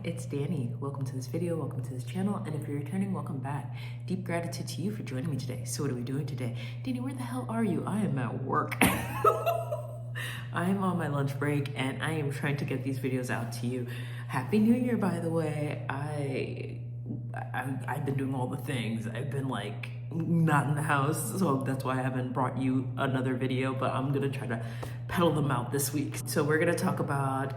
it's Danny. Welcome to this video, welcome to this channel, and if you're returning, welcome back. Deep gratitude to you for joining me today. So what are we doing today? Danny, where the hell are you? I am at work. I am on my lunch break and I am trying to get these videos out to you. Happy New Year, by the way. I've been doing all the things. I've been like not in the house, so that's why I haven't brought you another video, but I'm gonna try to pedal them out this week. So we're gonna talk about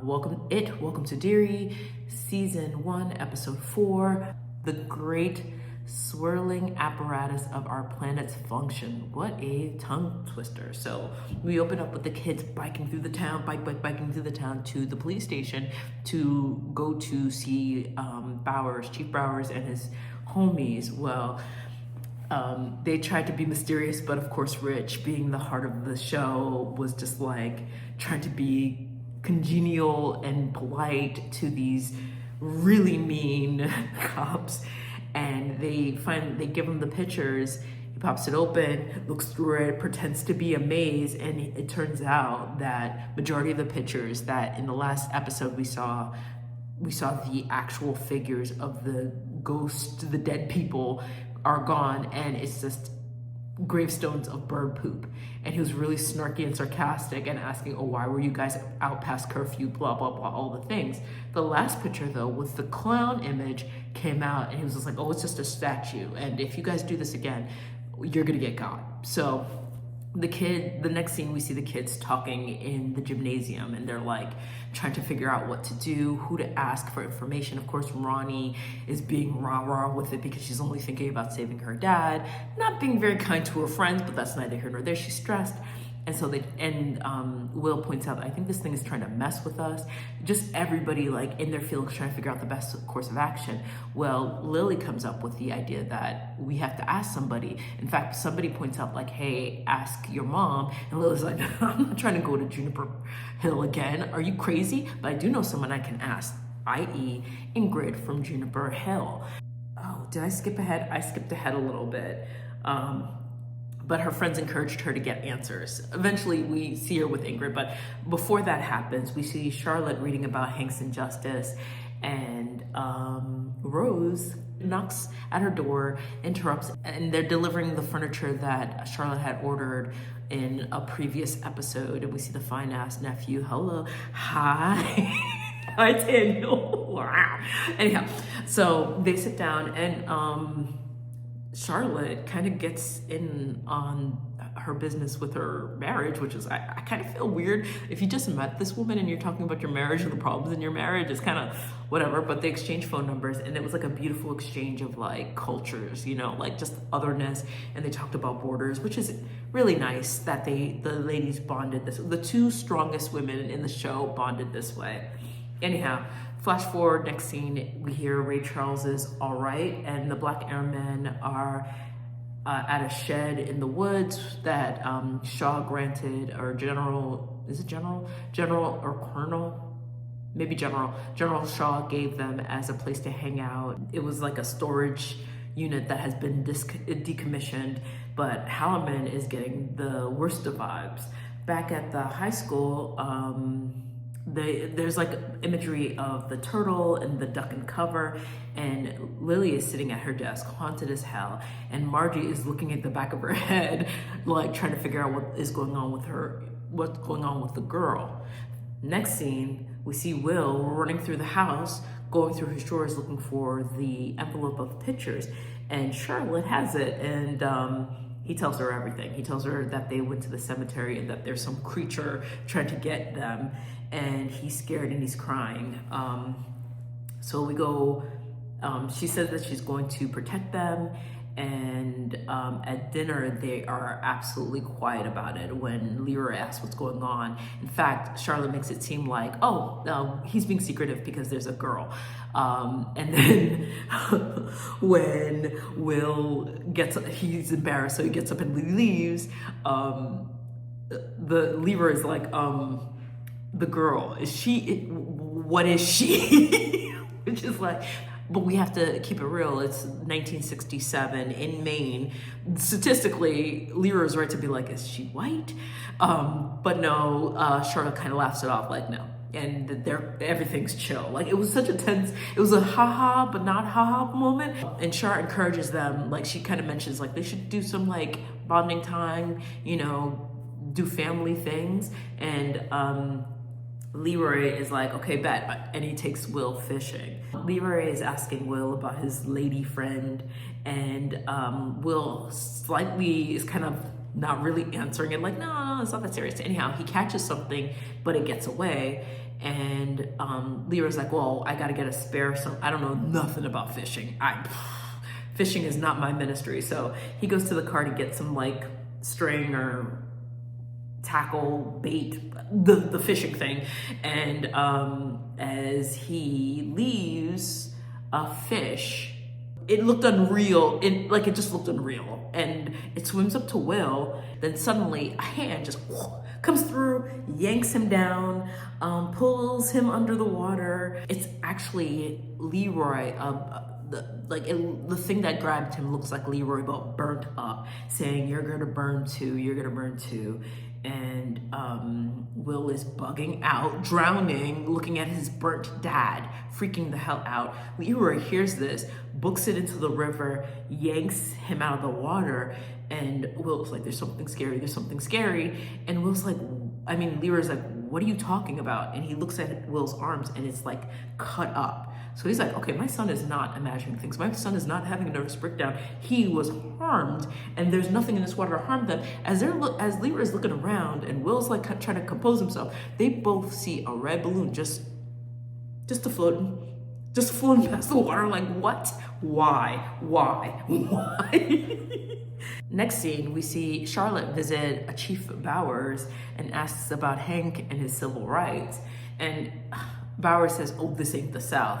Welcome to Derry, season 1, episode 4, the great swirling apparatus of our planet's function. What a tongue twister. So we open up with the kids biking through the town, biking through the town to the police station to go to see Chief Bowers and his homies. Well, they tried to be mysterious, but of course Rich, being the heart of the show, was just like trying to be congenial and polite to these really mean cops. And they give him the pictures. He pops it open, looks through it, pretends to be amazed, and it turns out that majority of the pictures that in the last episode we saw the actual figures of the ghosts, the dead people, are gone, and it's just gravestones of bird poop. And he was really snarky and sarcastic and asking, oh, why were you guys out past curfew, blah, blah, blah, all the things. The last picture, though, with the clown image, came out, and he was just like, oh, it's just a statue, and if you guys do this again, you're gonna get caught. So the next scene, we see the kids talking in the gymnasium, and they're like trying to figure out what to do, who to ask for information. Of course, Ronnie is being rah-rah with it because she's only thinking about saving her dad, not being very kind to her friends, but that's neither here nor there. She's stressed. And so Will points out, I think this thing is trying to mess with us. Just everybody like in their feelings trying to figure out the best course of action. Well, Lily comes up with the idea that we have to ask somebody. In fact, somebody points out like, hey, ask your mom. And Lily's like, I'm not trying to go to Juniper Hill again. Are you crazy? But I do know someone I can ask, i.e. Ingrid from Juniper Hill. Oh, did I skip ahead? I skipped ahead a little bit. But her friends encouraged her to get answers. Eventually, we see her with Ingrid, but before that happens, we see Charlotte reading about Hank's injustice, and Rose knocks at her door, interrupts, and they're delivering the furniture that Charlotte had ordered in a previous episode, and we see the fine-ass nephew. Hello. Hi. Hi, Daniel. Wow. Anyhow, so they sit down, and Charlotte kind of gets in on her business with her marriage, which is, I kind of feel weird. If you just met this woman and you're talking about your marriage or the problems in your marriage, it's kind of whatever, but they exchange phone numbers, and it was like a beautiful exchange of like cultures, you know, like just otherness, and they talked about borders, which is really nice that the ladies bonded the two strongest women in the show bonded this way. Anyhow, flash forward, next scene, we hear Ray Charles is all right, and the Black Airmen are at a shed in the woods that Shaw granted, or General, is it General? General or Colonel? Maybe General. General Shaw gave them as a place to hang out. It was like a storage unit that has been decommissioned, but Halliman is getting the worst of vibes. Back at the high school, there's like imagery of the turtle and the duck and cover, and Lily is sitting at her desk, haunted as hell, and Margie is looking at the back of her head, like trying to figure out what's going on with the girl. Next scene, we see Will running through the house, going through his drawers looking for the envelope of pictures, and Charlotte has it, and he tells her everything. He tells her that they went to the cemetery and that there's some creature trying to get them, and he's scared and he's crying. So we go, she says that she's going to protect them, and at dinner they are absolutely quiet about it when Leroy asks what's going on. In fact, Charlotte makes it seem like, oh, he's being secretive because there's a girl. And then when Will he's embarrassed, so he gets up and leaves. The Leroy is like, the girl, what is she? Which is like, but we have to keep it real. It's 1967 in Maine. Statistically, Leroy's right to be like, is she white? But no, Charlotte kind of laughs it off like, no, and everything's chill. Like, it was such a tense, it was a haha but not haha moment. And Char encourages them, like she kind of mentions like they should do some like bonding time, you know, do family things. And Leroy is like, okay, bet. And he takes Will fishing. Leroy is asking Will about his lady friend, and Will slightly is kind of not really answering it, like, no, it's not that serious. Anyhow, he catches something, but it gets away. And Leroy's like, well, I gotta get a spare some. I don't know nothing about fishing. Fishing is not my ministry. So he goes to the car to get some like string or tackle, bait, the fishing thing. And as he leaves, a fish, it looked unreal. It just looked unreal. And it swims up to Will. Then suddenly a hand just comes through, yanks him down, pulls him under the water. It's actually Leroy. The thing that grabbed him looks like Leroy, but burnt up, saying, "You're gonna burn too. You're gonna burn too." And Will is bugging out, drowning, looking at his burnt dad, freaking the hell out. Leroy hears this, books it into the river, yanks him out of the water, and Will's like, there's something scary, there's something scary. And Leroy's like, what are you talking about? And he looks at Will's arms and it's like cut up. So he's like, okay, my son is not imagining things. My son is not having a nervous breakdown. He was harmed, and there's nothing in this water to harm them. As Leroy is looking around and Will's like trying to compose himself, they both see a red balloon just floating past the water. Like, what? Why? Next scene, we see Charlotte visit a Chief Bowers and asks about Hank and his civil rights. And Bowers says, oh, this ain't the South.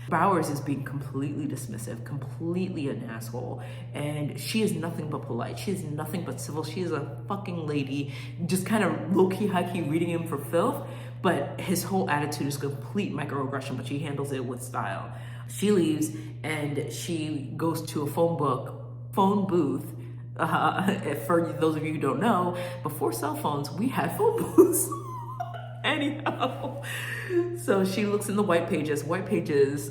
Bowers is being completely dismissive, completely an asshole, and she is nothing but polite. She is nothing but civil. She is a fucking lady, just kind of low-key, high-key reading him for filth, but his whole attitude is complete microaggression, but she handles it with style. She leaves, and she goes to a phone booth. For those of you who don't know, before cell phones, we had phone booths. Anyhow, so she looks in the white pages. What is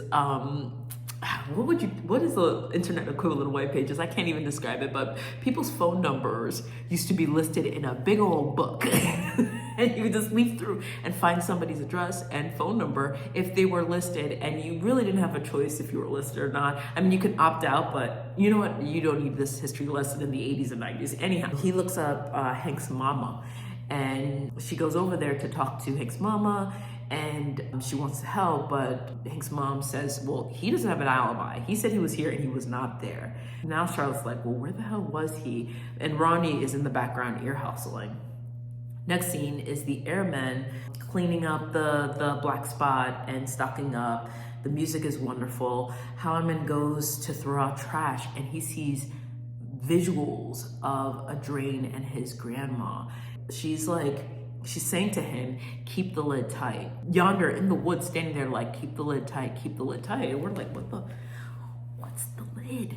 the internet equivalent of white pages? I can't even describe it, but people's phone numbers used to be listed in a big old book. And you could just leaf through and find somebody's address and phone number if they were listed, and you really didn't have a choice if you were listed or not. I mean, you can opt out, but you know what? You don't need this history lesson in the 80s and 90s. Anyhow, he looks up Hank's mama, and she goes over there to talk to Hank's mama, and she wants to help, but Hank's mom says, well, he doesn't have an alibi. He said he was here and he was not there. Now Charlotte's like, well, where the hell was he? And Ronnie is in the background ear hustling. Next scene is the airmen cleaning up the black spot and stocking up. The music is wonderful. Hallerman goes to throw out trash and he sees visuals of a drain and his grandma. She's saying to him, keep the lid tight. Yonder in the woods, standing there like, keep the lid tight, keep the lid tight. And we're like, what's the lid?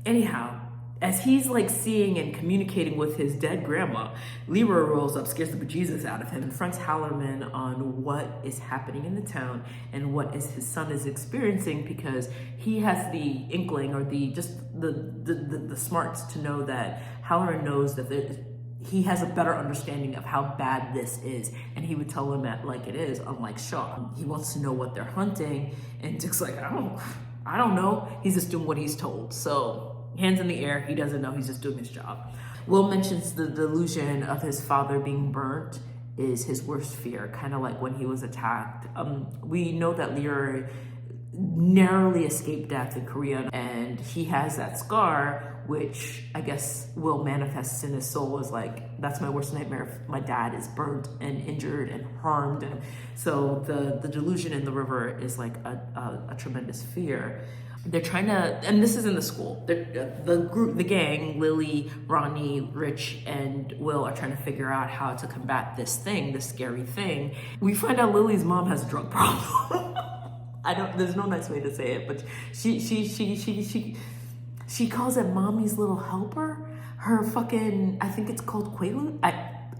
Anyhow, as he's like seeing and communicating with his dead grandma, Leroy rolls up, scares the bejesus out of him, and fronts Hallerman on what is happening in the town and what his son is experiencing, because he has the inkling or the smarts to know that Hallerman knows that he has a better understanding of how bad this is, and he would tell him that like it is, unlike Shaw. He wants to know what they're hunting, and Dick's like, I don't know. He's just doing what he's told. So hands in the air, he doesn't know, he's just doing his job. Will mentions the delusion of his father being burnt is his worst fear, kind of like when he was attacked. We know that Leroy narrowly escaped death in Korea, and he has that scar, which I guess Will manifests in his soul as like, that's my worst nightmare if my dad is burnt and injured and harmed. And so the delusion in the river is like a tremendous fear. They're trying to, and this is in the school, the gang, Lily, Ronnie, Rich, and Will are trying to figure out how to combat this scary thing. We find out Lily's mom has a drug problem. There's no nice way to say it, but she calls it mommy's little helper. Her fucking, I think it's called Quaalude.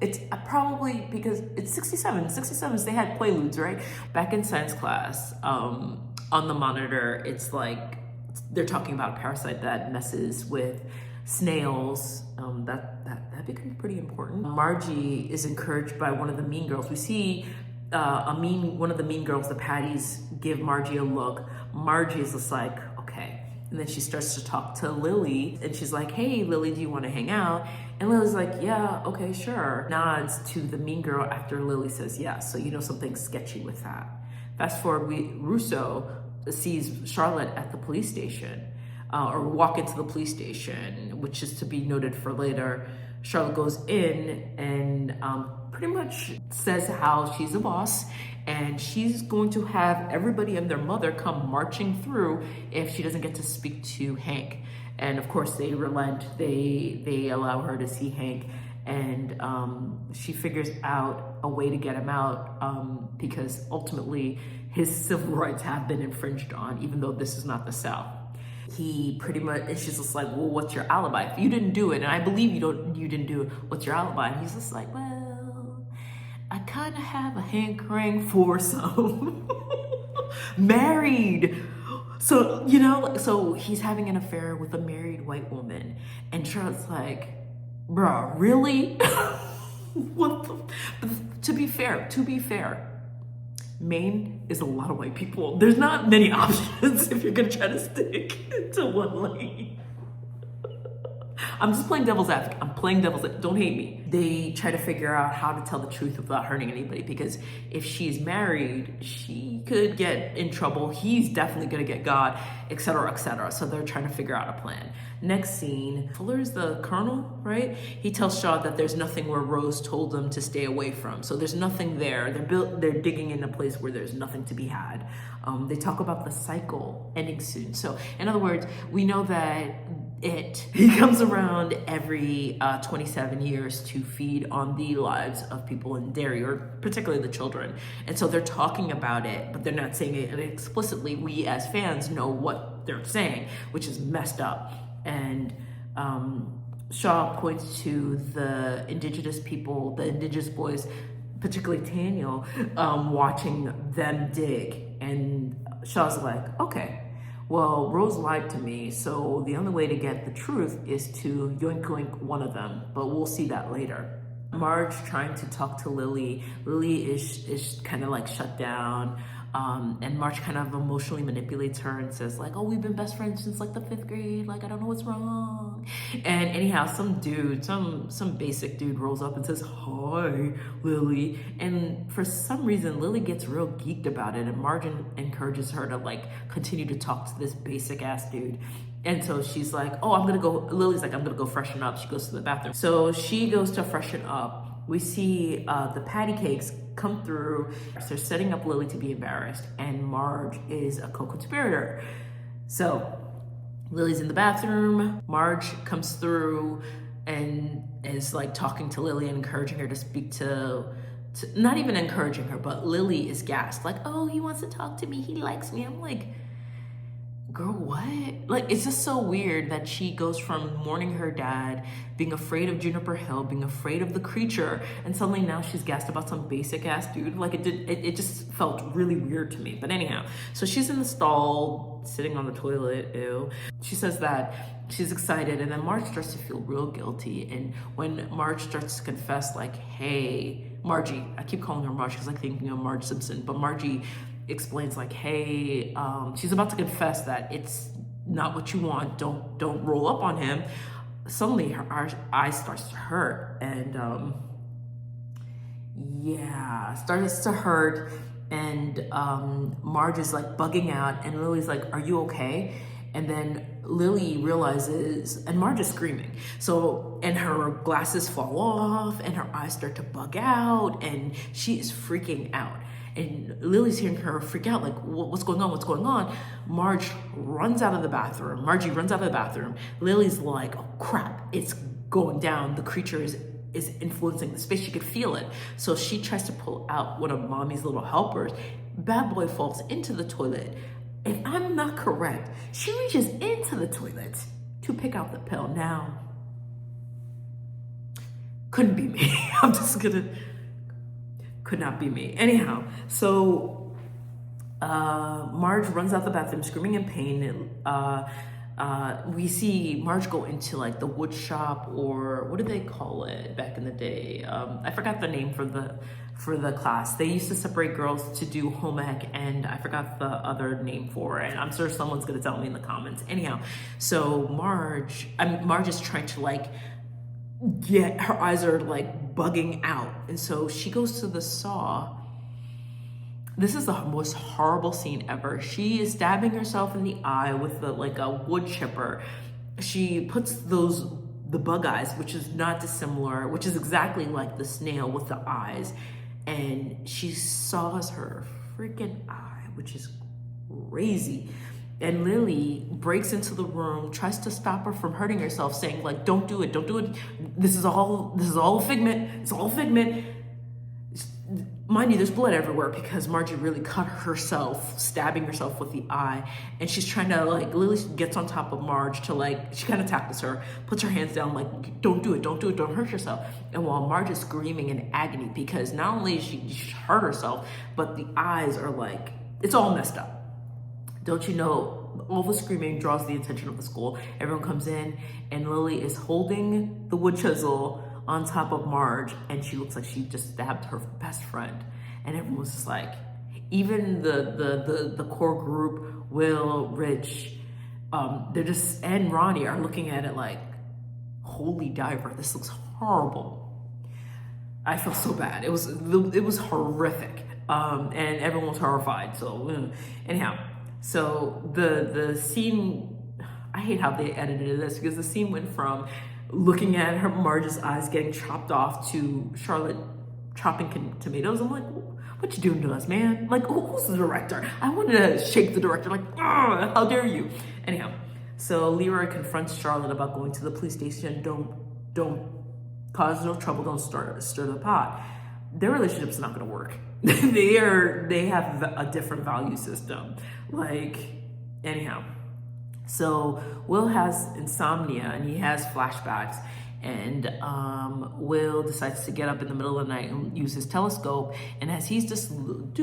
it's probably because it's 67. 67s, they had Quaaludes, right? Back in science class, on the monitor, it's like they're talking about a parasite that messes with snails. That becomes pretty important. Margie is encouraged by one of the mean girls. We see one of the mean girls, the Patties, give Margie a look. Margie is just like, okay. And then she starts to talk to Lily, and she's like, hey, Lily, do you want to hang out? And Lily's like, yeah, okay, sure. Nods to the mean girl after Lily says yes. So you know something's sketchy with that. Fast forward, Russo sees Charlotte at the police station, or walk into the police station, which is to be noted for later. Charlotte goes in and pretty much says how she's a boss and she's going to have everybody and their mother come marching through if she doesn't get to speak to Hank. And of course they relent, they allow her to see Hank, and she figures out a way to get him out because ultimately his civil rights have been infringed on, even though this is not the South. He pretty much, and she's just like, well, what's your alibi? If you didn't do it, and I believe you didn't do it, what's your alibi? And he's just like, well, I kind of have a hankering for some married. So, you know, so he's having an affair with a married white woman. And Charlotte's like, bruh, really? What the? To be fair, Maine is a lot of white people. There's not many options if you're gonna try to stick to one lane. I'm just playing devil's advocate. I'm playing devil's advocate. Don't hate me. They try to figure out how to tell the truth without hurting anybody, because if she's married, she could get in trouble. He's definitely gonna get God, etc., etc. So they're trying to figure out a plan. Next scene, Fuller's the colonel, right? He tells Shaw that there's nothing where Rose told them to stay away from. So there's nothing there. They're digging in a place where there's nothing to be had. They talk about the cycle ending soon. So in other words, we know that he comes around every 27 years to feed on the lives of people in Derry, or particularly the children. And so they're talking about it, but they're not saying it explicitly. We as fans know what they're saying, which is messed up. And Shaw points to the indigenous people, the indigenous boys, particularly Daniel, watching them dig. And Shaw's like, okay, well, Rose lied to me, so the only way to get the truth is to yoink yoink one of them, but we'll see that later. Marge trying to talk to Lily. Lily is kind of like shut down, and Marge kind of emotionally manipulates her and says like, oh, we've been best friends since like the 5th grade, like I don't know what's wrong. And anyhow, some dude, some basic dude rolls up and says, hi, Lily. And for some reason, Lily gets real geeked about it, and Marge encourages her to like continue to talk to this basic ass dude. And so she's like, oh, Lily's like, I'm gonna go freshen up. She goes to the bathroom. So she goes to freshen up. We see the patty cakes come through. So they're setting up Lily to be embarrassed, and Marge is a co-conspirator. So Lily's in the bathroom. Marge comes through and is like talking to Lily and encouraging her to speak to not even encouraging her, but Lily is gassed. Like, oh, he wants to talk to me. He likes me. I'm like, girl, what? Like, it's just so weird that she goes from mourning her dad, being afraid of Juniper Hill, being afraid of the creature, and suddenly now she's gassed about some basic ass dude. Like, it just felt really weird to me. But anyhow, so she's in the stall, sitting on the toilet, ew. She says that she's excited, and then Marge starts to feel real guilty. And when Marge starts to confess, like, hey, Margie, I keep calling her Marge because I'm thinking of Marge Simpson, but Margie explains like, hey, she's about to confess that it's not what you want, don't roll up on him. Suddenly her eye starts to hurt, and starts to hurt, and Marge is like bugging out, and Lily's like, are you okay? And then Lily realizes, and Marge is screaming, so, and her glasses fall off and her eyes start to bug out, and she is freaking out. And Lily's hearing her freak out, like, what's going on? What's going on? Margie runs out of the bathroom. Lily's like, oh crap, it's going down. The creature is influencing the space. She could feel it. So she tries to pull out one of Mommy's little helpers. Bad boy falls into the toilet. If I'm not correct, she reaches into the toilet to pick out the pill. Now, couldn't be me. I'm just gonna, could not be me. Anyhow, so Marge runs out the bathroom screaming in pain. We see Marge go into like the wood shop, or what did they call it back in the day? I forgot the name for the class. They used to separate girls to do home ec, and I forgot the other name for it. I'm sure someone's gonna tell me in the comments. Anyhow, so Marge is trying to like get, her eyes are like bugging out, and so she goes to the saw. This is the most horrible scene ever. She is stabbing herself in the eye with like a wood chipper. She puts the bug eyes, which is not dissimilar, which is exactly like the snail with the eyes, and she saws her freaking eye, which is crazy. And Lily breaks into the room, tries to stop her from hurting herself, saying like, don't do it, don't do it. This is all a figment, it's all a figment. Mind you, there's blood everywhere because Margie really cut herself, stabbing herself with the eye. And she's trying to like, Lily gets on top of Marge to like, she kind of tackles her, puts her hands down like, don't do it, don't do it, don't hurt yourself. And while Marge is screaming in agony because not only is she hurt herself, but the eyes are like, it's all messed up. Don't you know, all the screaming draws the attention of the school. Everyone comes in and Lily is holding the wood chisel on top of Marge, and she looks like she just stabbed her best friend. And everyone's just like, even the core group, Will, Rich, they're just, and Ronnie are looking at it like, holy diver, this looks horrible. I feel so bad. It was horrific, and everyone was horrified. So anyhow, so the scene, I hate how they edited this, because the scene went from looking at her Marge's eyes getting chopped off to Charlotte chopping tomatoes. I'm like, what you doing to us, man? Like, who's the director? I wanted to shake the director, like, how dare you? Anyhow, so Leroy confronts Charlotte about going to the police station. Don't cause no trouble. Don't stir the pot. Their relationship's not gonna work. They have a different value system. Like, anyhow. So Will has insomnia and he has flashbacks, and Will decides to get up in the middle of the night and use his telescope, and as he's just looking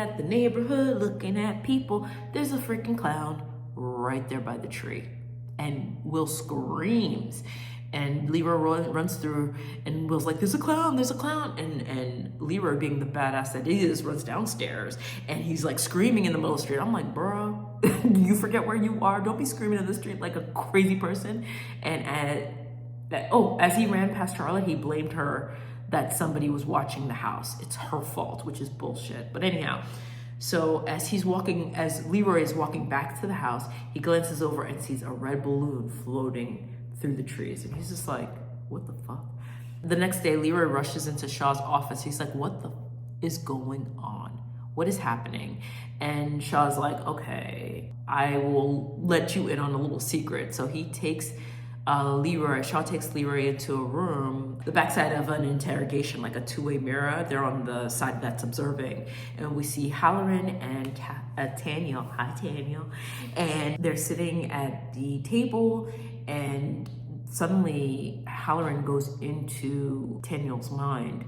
at the neighborhood, looking at people, there's a freaking clown right there by the tree, and Will screams. And Leroy runs through, and Will's like, there's a clown, and Leroy, being the badass that he is, runs downstairs, and he's like screaming in the middle of the street. I'm like, bro, you forget where you are? Don't be screaming in the street like a crazy person. And as he ran past Charlotte, he blamed her that somebody was watching the house. It's her fault, which is bullshit. But anyhow, so as Leroy is walking back to the house, he glances over and sees a red balloon floating through the trees, and he's just like, what the fuck? The next day, Leroy rushes into Shaw's office. He's like, what the is going on? What is happening? And Shaw's like, okay, I will let you in on a little secret. So he takes Shaw takes Leroy into a room, the backside of an interrogation, like a two-way mirror. They're on the side that's observing. And we see Halloran and Taniel, hi Taniel, and they're sitting at the table, and suddenly Halloran goes into Taniel's mind,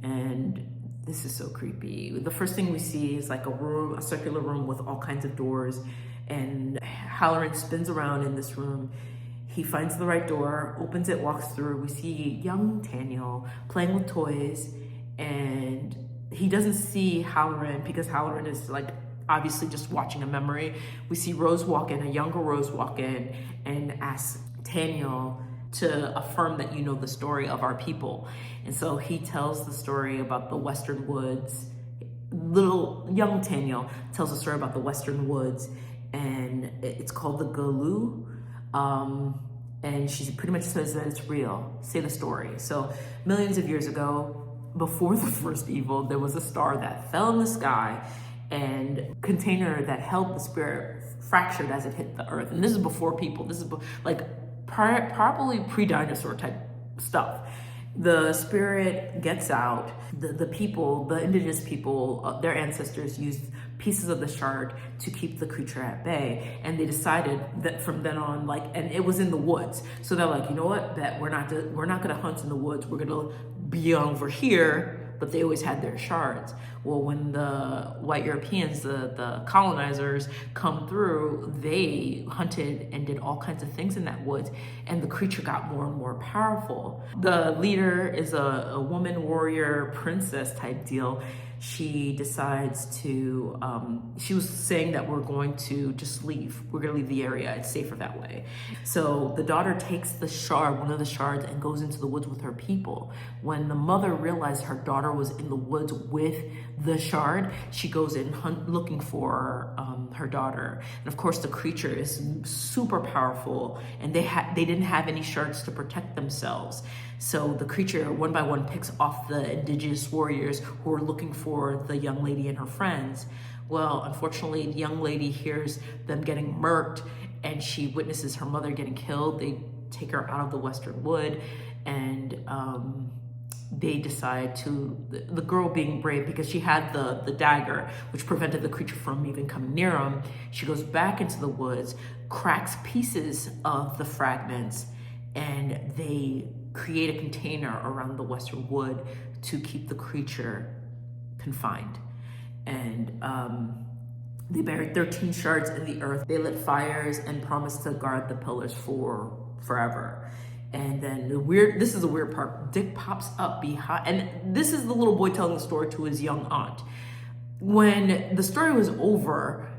and this is so creepy. The first thing we see is like a circular room with all kinds of doors, and Halloran spins around in this room. He finds the right door, opens it, walks through. We see young Taniel playing with toys, and he doesn't see Halloran because Halloran is like obviously just watching a memory. We see Rose walk in, a younger Rose walk in, and ask Taniel to affirm that you know the story of our people. And so he tells the story about the Western Woods. Little young Taniel tells a story about the Western Woods, and it's called the Galoo. And she pretty much says that it's real. Say the story. So millions of years ago, before the first evil, there was a star that fell in the sky, and container that held the spirit fractured as it hit the earth. And this is before people. This is like probably pre-dinosaur type stuff. The spirit gets out. The people, the indigenous people, their ancestors used pieces of the shard to keep the creature at bay. And they decided that from then on, like, and it was in the woods. So they're like, you know what, that we're not gonna hunt in the woods. We're gonna be over here. But they always had their shards. Well, when the white Europeans, the colonizers come through, they hunted and did all kinds of things in that woods, and the creature got more and more powerful. The leader is a woman warrior princess type deal. She decides to, she was saying that we're going to just leave. We're gonna leave the area, it's safer that way. So the daughter takes the shard, one of the shards, and goes into the woods with her people. When the mother realized her daughter was in the woods with the shard, she goes in looking for her daughter. And of course the creature is super powerful, and they didn't have any shards to protect themselves. So the creature, one by one, picks off the indigenous warriors who are looking for the young lady and her friends. Well, unfortunately, the young lady hears them getting murked, and she witnesses her mother getting killed. They take her out of the western wood, and they decide to, the girl being brave because she had the dagger, which prevented the creature from even coming near them. She goes back into the woods, cracks pieces of the fragments, and they create a container around the western wood to keep the creature confined. And they buried 13 shards in the earth. They lit fires and promised to guard the pillars for forever. And then this is the weird part, Dick pops up behind, and this is the little boy telling the story to his young aunt. When the story was over,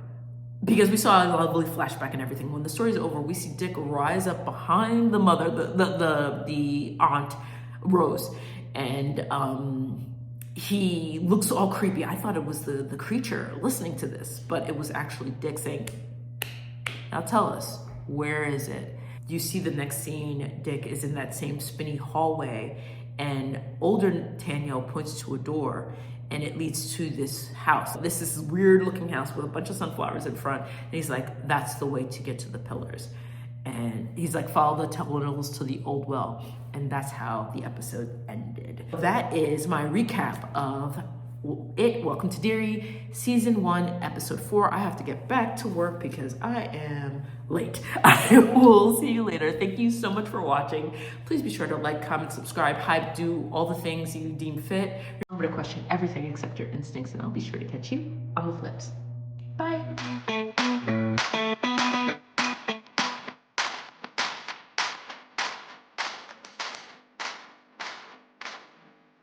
because we saw a lovely flashback and everything, when the story's over, we see Dick rise up behind the mother, the aunt, Rose, and he looks all creepy. I thought it was the creature listening to this, but it was actually Dick saying, now tell us, where is it? You see the next scene, Dick is in that same spinny hallway, and older Daniel points to a door, and it leads to this house. This is weird looking house with a bunch of sunflowers in front, and he's like, that's the way to get to the pillars. And he's like, follow the tunnels to the old well. And that's how the episode ended. That is my recap of Welcome to Derry, Season 1, Episode 4. I have to get back to work because I am late. I will see you later. Thank you so much for watching. Please be sure to like, comment, subscribe, hype, do all the things you deem fit. Remember to question everything except your instincts, and I'll be sure to catch you on the flips. Bye.